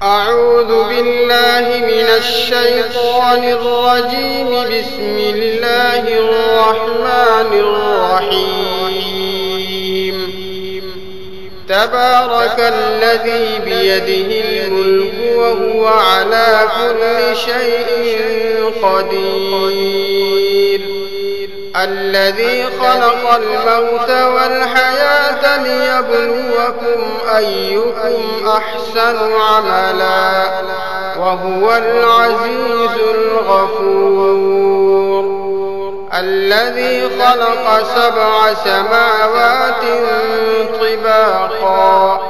أعوذ بالله من الشيطان الرجيم. بسم الله الرحمن الرحيم. تبارك الذي بيده الملك وهو على كل شيء قدير. الذي خلق الموت والحياة ليبلوكم أيكم أحسن عملا وهو العزيز الغفور. الذي خلق 7 سماوات طباقا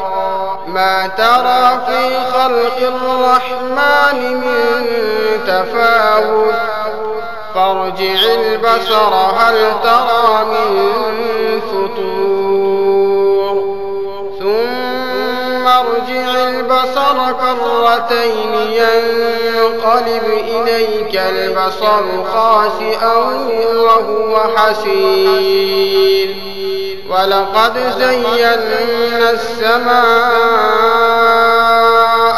ما ترى في خلق الرحمن من تفاوت فارجع البصر هل ترى من فطور ثم ارجع البصر كرتين ينقلب إليك البصر خاسئا وهو حسير. ولقد زينا السماء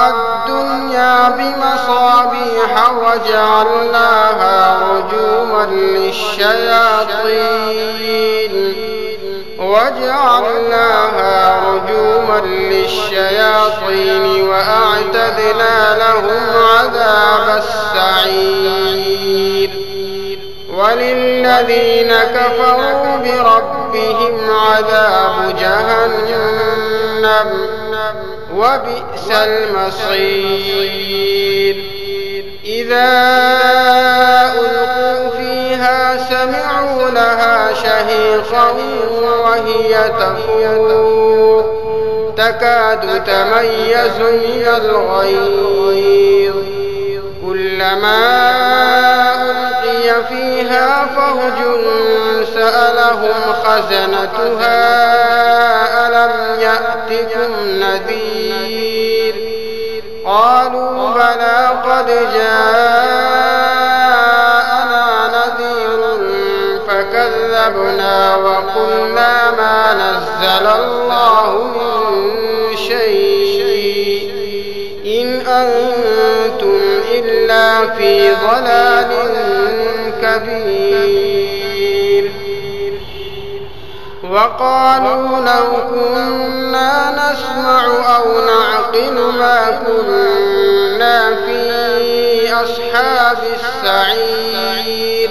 الدنيا بمصابيح وجعلناها رجوما للشياطين وأعتدنا لهم عذاب السعير. وللذين كفروا بربهم عذاب جهنم وبئس المصير. إذا ألقوا فيها سمعوا لها شهيقا وهي تفور تكاد تميز من الغيظ. كلما ألقي فيها فوج سألهم خزنتها ألم يأتكم نذير قالوا بلى قد جاءنا نذير فكذبنا وقلنا ما نزل الله من شيء إن أنتم إلا في ضلال كبير. وقالوا لو كنا نسمع أو نعقل ما كنا في أصحاب السعير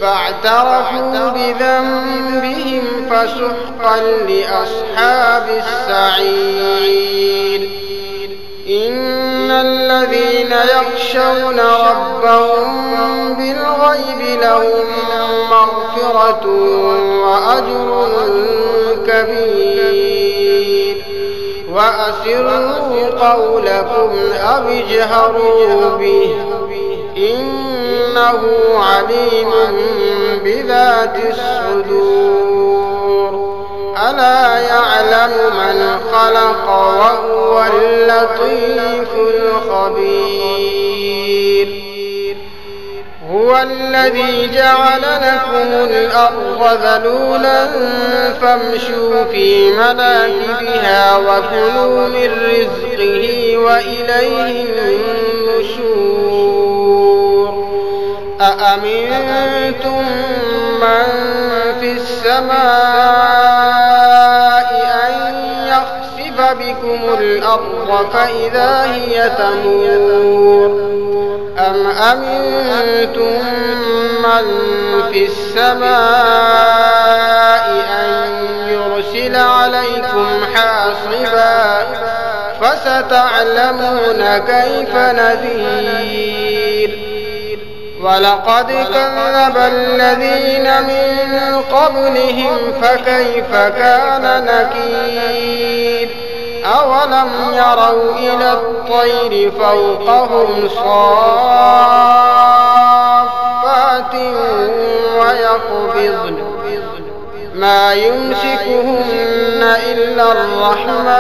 فاعترفوا بذنبهم فسحقا لأصحاب السعير. إن الذين يخشون ربهم بالغيب لهم مغفرة وأجر كبير. وأسروا قولكم أو اجهروا به إنه عليم بذات الصدور. ألا يعلم من خلق وهو اللطيف الخبير. هو الذي جعل لكم الأرض ذلولا فامشوا في مناكبها وكلوا من رزقه وإليه النشور. أأمنتم من في السماء أن يخسف بكم الأرض فإذا هي تمور أم أمنتم من في السماء أن يرسل عليكم حاصبا فستعلمون كيف نذير. ولقد كذب الذين من قبلهم فكيف كان نكير. أولم يروا إلى الطير فوقهم صافات ويقبضن ما يمسكهن إلا الرحمن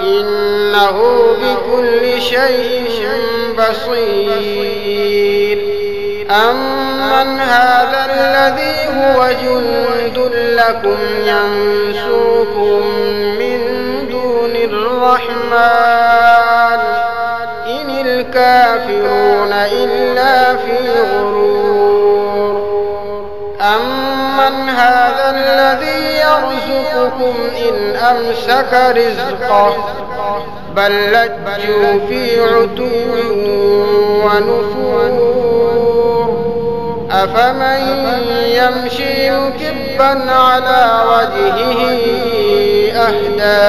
إنه بكل شيء بصير. أمن هذا الذي هو جند لكم ينصركم من دون دون الرحمن إن الكافرون إلا في غرور أمن هذا الذي يرزقكم إن أمسك رزقه بل لجوا في عتو ونفور أفمن يمشي مكبا على وجهه أهدى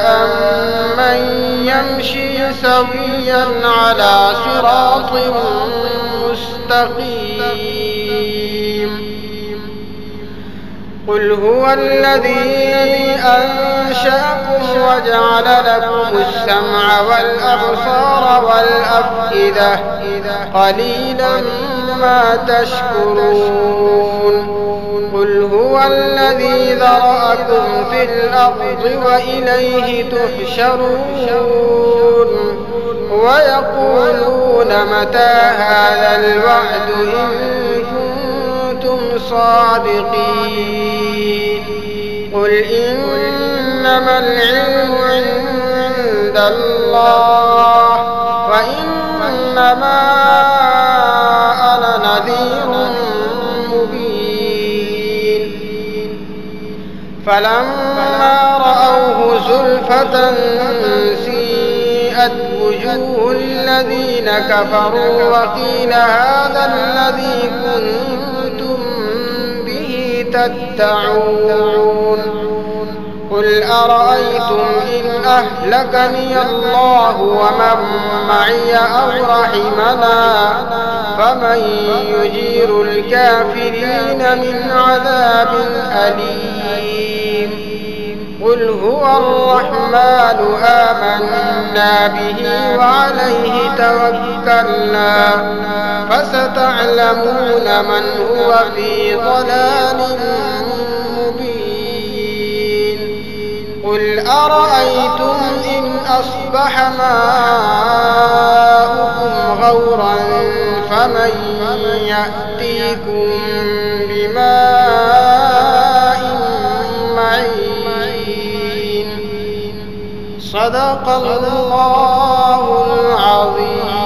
أمن يمشي سويا على صراط مستقيم قل هو الذي أنشأكم وجعل لكم السمع والأبصار والأفئدة قليلا ما تشكرون قل هو الذي ذرأكم في الأرض وإليه تحشرون ويقولون متى هذا الوعد إن كنتم صادقين قل إنما العلم عند الله وإنما أنا نذير مبين فلما رأوه زلفة سيئت وجوه الذين كفروا وقيل هذا الذي كنتم به تدعون قل أرأيتم إن أهلكني الله ومن معي أو رحمنا فمن يجير الكافرين من عذاب أليم قل هو الرحمن آمنا به وعليه توكلنا فستعلمون من هو في ضلال مبين قل أرأيتم إن أصبح ماؤكم غورا فمن يأتيكم بماء معين صدق الله العظيم.